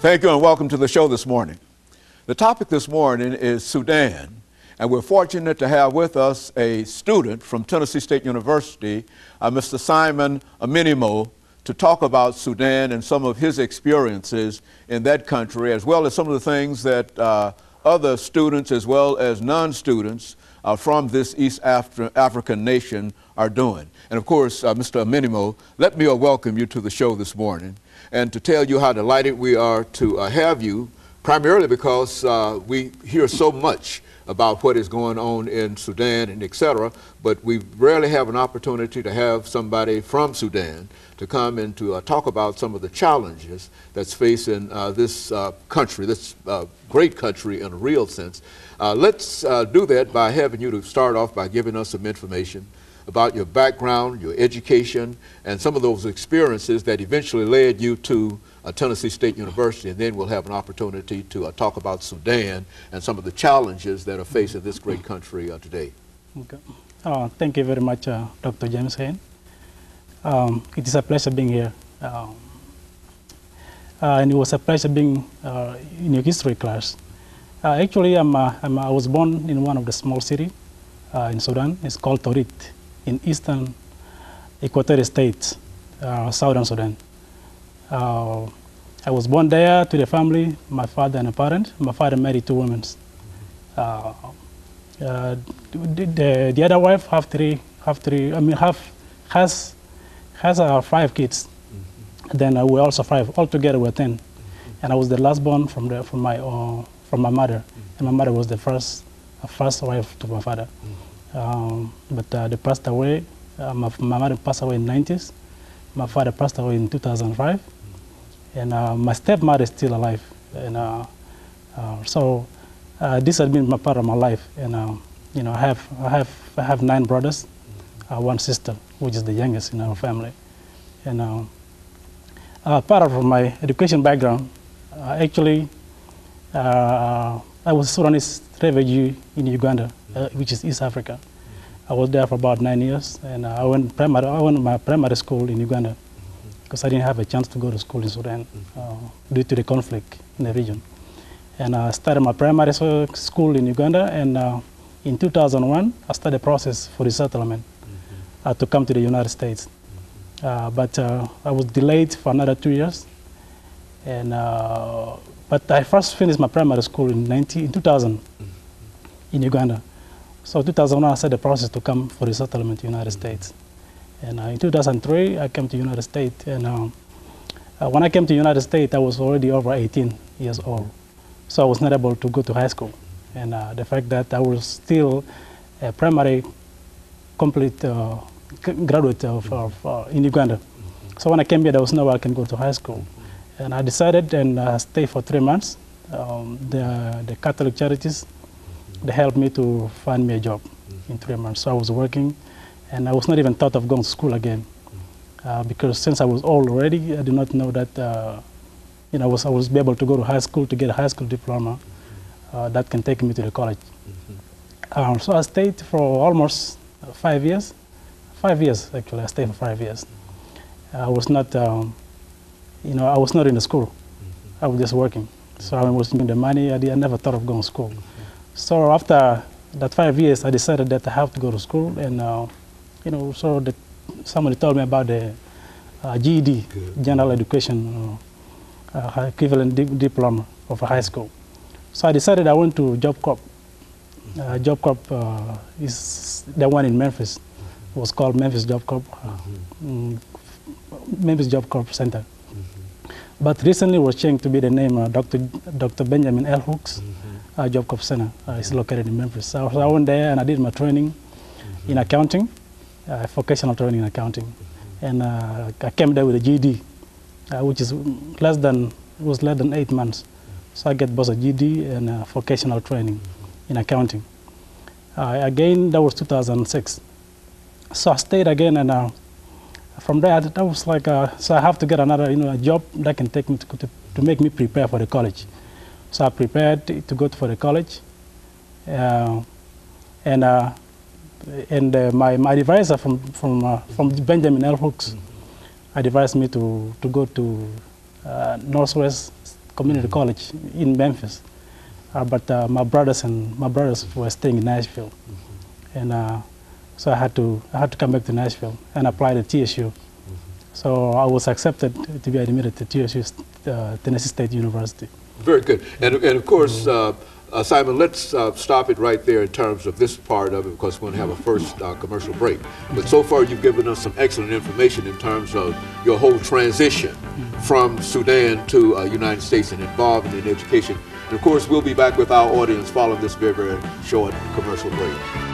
Thank you and welcome to the show this morning. The topic this morning is Sudan, and we're fortunate to have with us a student from Tennessee State University, Mr. SMinimoi1, to talk about Sudan and some of his experiences in that country, as well as some of the things that other students as well as non-students from this East African nation are doing. And of course, Mr. SMinimoi1, let me welcome you to the show this morning and to tell you how delighted we are to have you, primarily because we hear so much about what is going on in Sudan and et cetera, but we rarely have an opportunity to have somebody from Sudan to come and to talk about some of the challenges that's facing this country, this great country in a real sense. Let's do that by having you to start off by giving us some information about your background, your education, and some of those experiences that eventually led you to Tennessee State University, and then we'll have an opportunity to talk about Sudan and some of the challenges that are facing this great country today. Okay. Thank you very much, Dr. James Hain. It is a pleasure being here. And it was a pleasure being in your history class. Actually, I was born in one of the small cities in Sudan. It's called Torit, in eastern Equatorial States, southern Sudan. I was born there to the family, my father and a parent. My father married two women. The other wife has 5 kids. Then we also 5. Altogether we're 10. And I was the last born from my mother, and my mother was the first wife to my father. But they passed away. My mother passed away in the 90s. My father passed away in 2005. And my stepmother is still alive. And so this has been my part of my life. And you know, I have 9 brothers, 1 sister, which is the youngest in our family. And part of my education background, actually, I was a Sudanese refugee in Uganda, which is East Africa. I was there for about 9 years, and I went to my primary school in Uganda because I didn't have a chance to go to school in Sudan due to the conflict in the region. And I started my primary school in Uganda, and in 2001, I started a process for resettlement to come to the United States. But I was delayed for another 2 years. And but I first finished my primary school in 2000 in Uganda. So 2001, I started the process to come for resettlement to the United States. And in 2003, I came to the United States. And when I came to the United States, I was already over 18 years old. So I was not able to go to high school. And the fact that I was still a primary complete graduate in Uganda. So when I came here, there was no way I can go to high school. And I decided and stayed for 3 months. The Catholic charities, they helped me to find me a job in 3 months. So I was working, and I was not even thought of going to school again. Because since I was old already, I did not know that you know, I was able to go to high school to get a high school diploma that can take me to the college. So I stayed for almost 5 years. 5 years, actually. I stayed for 5 years. I was not, you know, I was not in the school. I was just working. So I was making the money. I never thought of going to school. So after that 5 years, I decided that I have to go to school. And, you know, so somebody told me about the GED, General Education, equivalent diploma of a high school. So I decided I went to Job Corps. Job Corps is the one in Memphis. It was called Memphis Job Corps, Memphis Job Corps Center. But recently it was changed to be the name Dr. Benjamin L. Hooks Job Corps Center. It's located in Memphis. So I went there and I did my training in accounting, vocational training in accounting. And I came there with a GED, which is less than 8 months. So I get both a GED and vocational training in accounting. Again, that was 2006. So I stayed again, and from there, that was like, so I have to get another, you know, a job that can take me to make me prepare for the college. So I prepared to go for the college, and my advisor from Benjamin L. Hooks advised me to go to Northwest community college in Memphis. But my brothers were staying in Nashville, and so I had to come back to Nashville and apply to TSU. So I was accepted to be admitted to TSU, Tennessee State University. Very good. And of course, Simon, let's stop it right there in terms of this part of it, because we're going to have a first commercial break. But so far, you've given us some excellent information in terms of your whole transition from Sudan to United States and involvement in education. And of course, we'll be back with our audience following this very, very short commercial break.